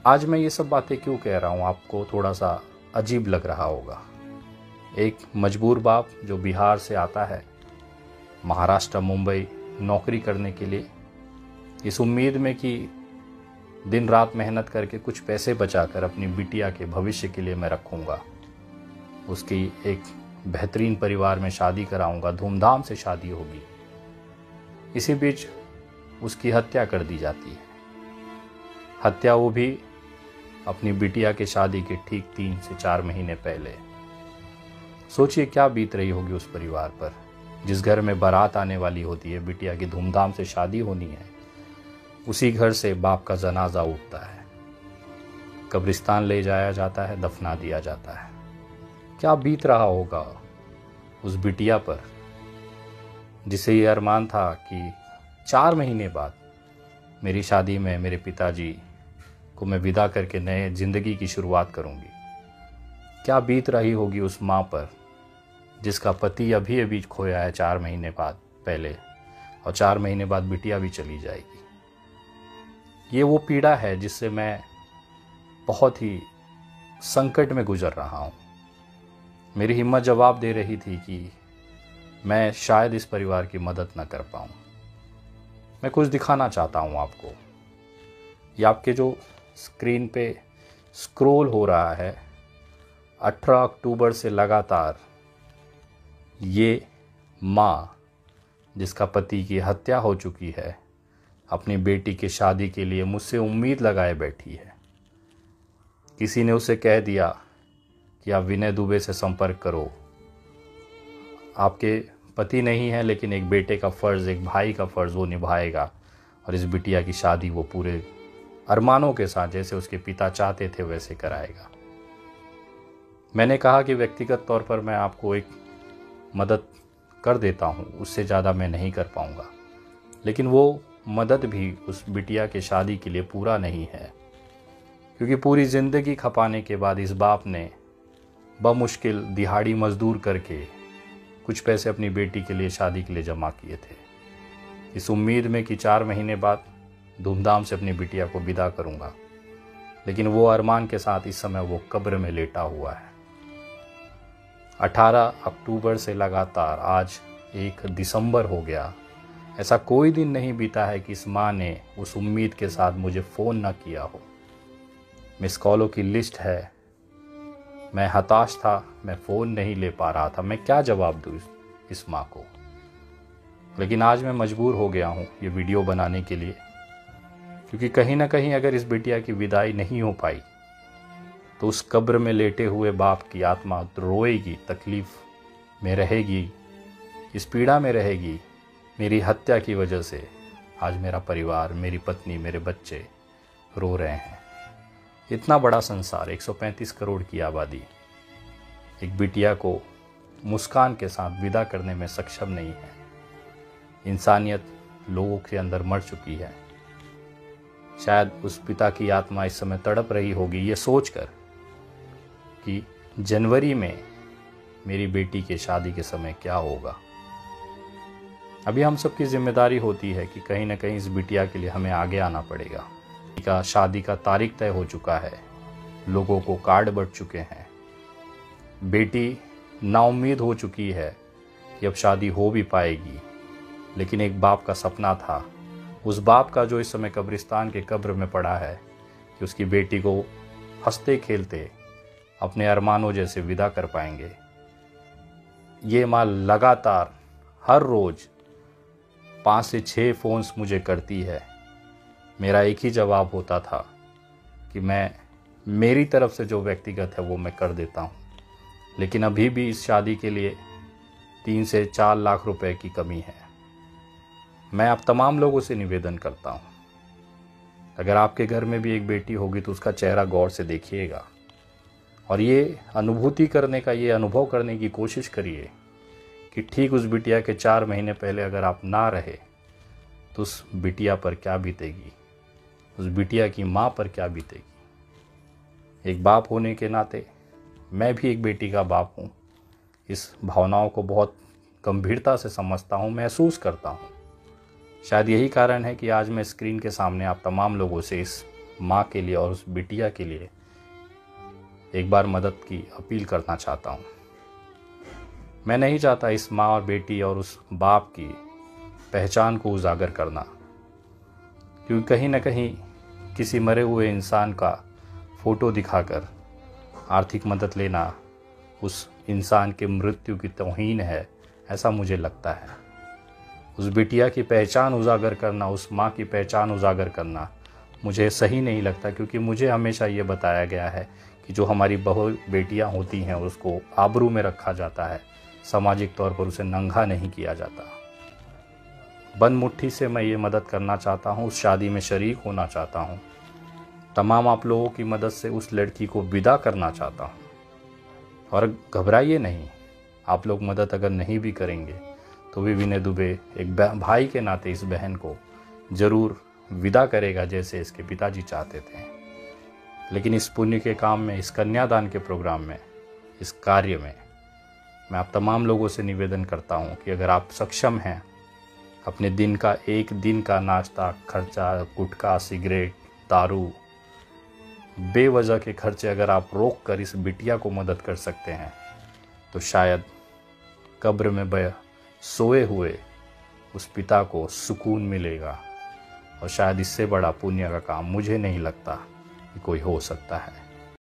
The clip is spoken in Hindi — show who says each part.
Speaker 1: आज मैं ये सब बातें क्यों कह रहा हूँ, आपको थोड़ा सा अजीब लग रहा होगा। एक मजबूर बाप जो बिहार से आता है महाराष्ट्र मुंबई नौकरी करने के लिए, इस उम्मीद में कि दिन रात मेहनत करके कुछ पैसे बचाकर अपनी बिटिया के भविष्य के लिए मैं रखूँगा, उसकी एक बेहतरीन परिवार में शादी कराऊंगा, धूमधाम से शादी होगी। इसी बीच उसकी हत्या कर दी जाती है। हत्या वो भी अपनी बिटिया के शादी के ठीक 3 से 4 महीने पहले। सोचिए क्या बीत रही होगी उस परिवार पर, जिस घर में बारात आने वाली होती है, बिटिया की धूमधाम से शादी होनी है, उसी घर से बाप का जनाजा उठता है, कब्रिस्तान ले जाया जाता है, दफना दिया जाता है। क्या बीत रहा होगा उस बिटिया पर, जिसे ये अरमान था कि 4 महीने बाद मेरी शादी में मेरे पिताजी को मैं विदा करके नए ज़िंदगी की शुरुआत करूंगी। क्या बीत रही होगी उस माँ पर जिसका पति अभी अभी खोया है 4 महीने बाद पहले, और 4 महीने बाद बिटिया भी चली जाएगी। ये वो पीड़ा है जिससे मैं बहुत ही संकट में गुजर रहा हूँ। मेरी हिम्मत जवाब दे रही थी कि मैं शायद इस परिवार की मदद न कर पाऊँ। मैं कुछ दिखाना चाहता हूँ आपको। ये आपके जो स्क्रीन पे स्क्रॉल हो रहा है, 18 अक्टूबर से लगातार ये माँ जिसका पति की हत्या हो चुकी है, अपनी बेटी की शादी के लिए मुझसे उम्मीद लगाए बैठी है। किसी ने उसे कह दिया कि आप विनय दुबे से संपर्क करो, आपके पति नहीं है लेकिन एक बेटे का फ़र्ज़, एक भाई का फ़र्ज़ वो निभाएगा और इस बिटिया की शादी वो पूरे अरमानों के साथ, जैसे उसके पिता चाहते थे वैसे कराएगा। मैंने कहा कि व्यक्तिगत तौर पर मैं आपको एक मदद कर देता हूँ, उससे ज़्यादा मैं नहीं कर पाऊँगा। लेकिन वो मदद भी उस बिटिया के शादी के लिए पूरा नहीं है, क्योंकि पूरी ज़िंदगी खपाने के बाद इस बाप ने बमुश्किल दिहाड़ी मजदूर करके कुछ पैसे अपनी बेटी के लिए शादी के लिए जमा किए थे, इस उम्मीद में कि 4 महीने बाद धूमधाम से अपनी बिटिया को विदा करूंगा। लेकिन वो अरमान के साथ इस समय वो कब्र में लेटा हुआ है। 18 अक्टूबर से लगातार आज 1 दिसंबर हो गया, ऐसा कोई दिन नहीं बीता है कि इस माँ ने उस उम्मीद के साथ मुझे फ़ोन न किया हो। मिस कॉलों की लिस्ट है। मैं हताश था, मैं फ़ोन नहीं ले पा रहा था, मैं क्या जवाब दूँ इस माँ को। लेकिन आज मैं मजबूर हो गया हूँ ये वीडियो बनाने के लिए, क्योंकि कहीं ना कहीं अगर इस बिटिया की विदाई नहीं हो पाई तो उस कब्र में लेटे हुए बाप की आत्मा रोएगी, तकलीफ़ में रहेगी, इस पीड़ा में रहेगी। मेरी हत्या की वजह से आज मेरा परिवार, मेरी पत्नी, मेरे बच्चे रो रहे हैं। इतना बड़ा संसार, 135 करोड़ की आबादी, एक बिटिया को मुस्कान के साथ विदा करने में सक्षम नहीं है। इंसानियत लोगों के अंदर मर चुकी है। शायद उस पिता की आत्मा इस समय तड़प रही होगी ये सोचकर कि जनवरी में मेरी बेटी के शादी के समय क्या होगा। अभी हम सबकी जिम्मेदारी होती है कि कहीं ना कहीं इस बिटिया के लिए हमें आगे आना पड़ेगा। का शादी का तारीख तय हो चुका है, लोगों को कार्ड बढ़ चुके हैं, बेटी नाउम्मीद हो चुकी है कि अब शादी हो भी पाएगी। लेकिन एक बाप का सपना था, उस बाप का जो इस समय कब्रिस्तान के कब्र में पड़ा है, कि उसकी बेटी को हंसते खेलते अपने अरमानों जैसे विदा कर पाएंगे। ये माँ लगातार हर रोज़ 5 से 6 फ़ोन्स मुझे करती है। मेरा एक ही जवाब होता था कि मेरी तरफ से जो व्यक्तिगत है वो मैं कर देता हूँ। लेकिन अभी भी इस शादी के लिए 3 से 4 लाख रुपए की कमी है। मैं आप तमाम लोगों से निवेदन करता हूँ, अगर आपके घर में भी एक बेटी होगी तो उसका चेहरा गौर से देखिएगा और ये अनुभूति करने का, ये अनुभव करने की कोशिश करिए कि ठीक उस बिटिया के 4 महीने पहले अगर आप ना रहे तो उस बिटिया पर क्या बीतेगी, उस बिटिया की माँ पर क्या बीतेगी। एक बाप होने के नाते मैं भी एक बेटी का बाप हूँ। इस भावनाओं को बहुत गंभीरता से समझता हूँ, महसूस करता हूँ। शायद यही कारण है कि आज मैं स्क्रीन के सामने आप तमाम लोगों से इस माँ के लिए और उस बिटिया के लिए एक बार मदद की अपील करना चाहता हूँ। मैं नहीं चाहता इस माँ और बेटी और उस बाप की पहचान को उजागर करना, क्योंकि कहीं ना कहीं किसी मरे हुए इंसान का फ़ोटो दिखाकर आर्थिक मदद लेना उस इंसान के मृत्यु की तौहीन है, ऐसा मुझे लगता है। उस बिटिया की पहचान उजागर करना, उस माँ की पहचान उजागर करना मुझे सही नहीं लगता, क्योंकि मुझे हमेशा ये बताया गया है कि जो हमारी बहू बेटियाँ होती हैं उसको आबरू में रखा जाता है, सामाजिक तौर पर उसे नंगा नहीं किया जाता। बंद मुट्ठी से मैं ये मदद करना चाहता हूँ, उस शादी में शरीक होना चाहता हूँ। तमाम आप लोगों की मदद से उस लड़की को विदा करना चाहता हूँ। और घबराइए नहीं, आप लोग मदद अगर नहीं भी करेंगे तो भी विनय दुबे एक भाई के नाते इस बहन को ज़रूर विदा करेगा, जैसे इसके पिताजी चाहते थे। लेकिन इस पुण्य के काम में, इस कन्यादान के प्रोग्राम में, इस कार्य में मैं आप तमाम लोगों से निवेदन करता हूँ कि अगर आप सक्षम हैं, अपने दिन का एक दिन का नाश्ता खर्चा, गुटखा, सिगरेट, दारू, बेवजह के खर्चे अगर आप रोक कर इस बिटिया को मदद कर सकते हैं तो शायद कब्र में सोए हुए उस पिता को सुकून मिलेगा। और शायद इससे बड़ा पुण्य का काम मुझे नहीं लगता कि कोई हो सकता है।